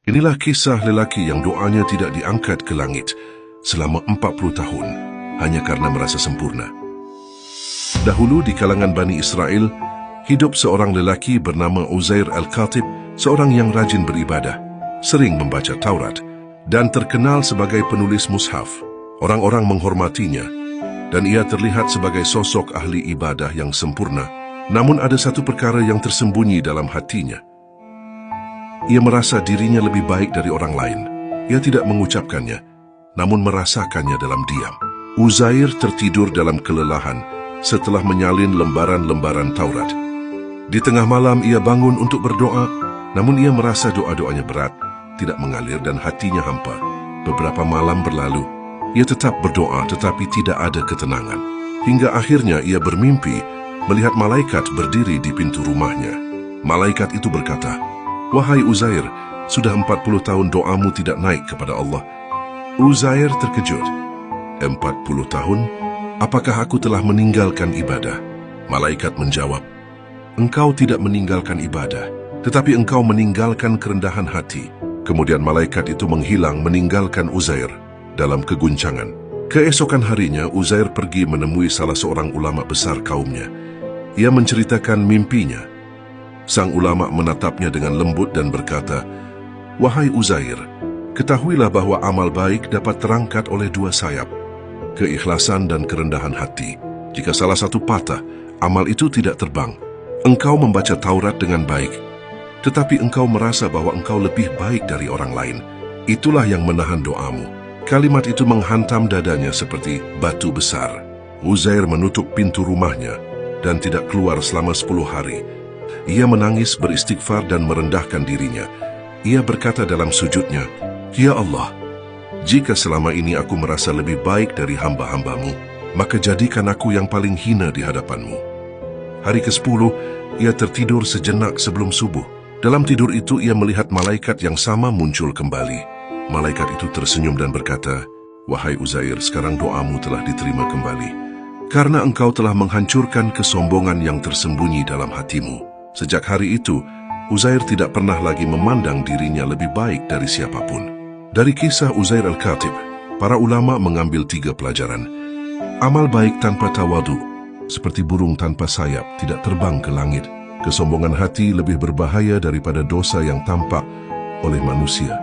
Inilah kisah lelaki yang doanya tidak diangkat ke langit selama 40 tahun hanya karena merasa sempurna. Dahulu di kalangan Bani Israel, hidup seorang lelaki bernama Uzair Al-Khatib, seorang yang rajin beribadah, sering membaca Taurat, dan terkenal sebagai penulis mushaf. Orang-orang menghormatinya, dan ia terlihat sebagai sosok ahli ibadah yang sempurna. Namun ada satu perkara yang tersembunyi dalam hatinya. Ia merasa dirinya lebih baik dari orang lain. Ia tidak mengucapkannya, namun merasakannya dalam diam. Uzair tertidur dalam kelelahan setelah menyalin lembaran-lembaran Taurat. Di tengah malam ia bangun untuk berdoa, namun ia merasa doa-doanya berat, tidak mengalir dan hatinya hampa. Beberapa malam berlalu, ia tetap berdoa tetapi tidak ada ketenangan. Hingga akhirnya ia bermimpi melihat malaikat berdiri di pintu rumahnya. Malaikat itu berkata, "Wahai Uzair, sudah 40 tahun doamu tidak naik kepada Allah." Uzair terkejut. 40 tahun? Apakah aku telah meninggalkan ibadah? Malaikat menjawab, "Engkau tidak meninggalkan ibadah, tetapi engkau meninggalkan kerendahan hati." Kemudian malaikat itu menghilang meninggalkan Uzair dalam keguncangan. Keesokan harinya, Uzair pergi menemui salah seorang ulama besar kaumnya. Ia menceritakan mimpinya. Sang ulama menatapnya dengan lembut dan berkata, "Wahai Uzair, ketahuilah bahwa amal baik dapat terangkat oleh dua sayap, keikhlasan dan kerendahan hati. Jika salah satu patah, amal itu tidak terbang. Engkau membaca Taurat dengan baik, tetapi engkau merasa bahwa engkau lebih baik dari orang lain. Itulah yang menahan doamu." Kalimat itu menghantam dadanya seperti batu besar. Uzair menutup pintu rumahnya dan tidak keluar selama 10 hari. Ia menangis, beristighfar dan merendahkan dirinya. Ia berkata dalam sujudnya, "Ya Allah, jika selama ini aku merasa lebih baik dari hamba-hambamu, maka jadikan aku yang paling hina di hadapanmu." Hari ke-10, ia tertidur sejenak sebelum subuh. Dalam tidur itu ia melihat malaikat yang sama muncul kembali. Malaikat itu tersenyum dan berkata, "Wahai Uzair, sekarang doamu telah diterima kembali, karena engkau telah menghancurkan kesombongan yang tersembunyi dalam hatimu." Sejak hari itu, Uzair tidak pernah lagi memandang dirinya lebih baik dari siapapun. Dari kisah Uzair Al-Khatib, para ulama mengambil 3 pelajaran. Amal baik tanpa tawadu, seperti burung tanpa sayap, tidak terbang ke langit. Kesombongan hati lebih berbahaya daripada dosa yang tampak oleh manusia.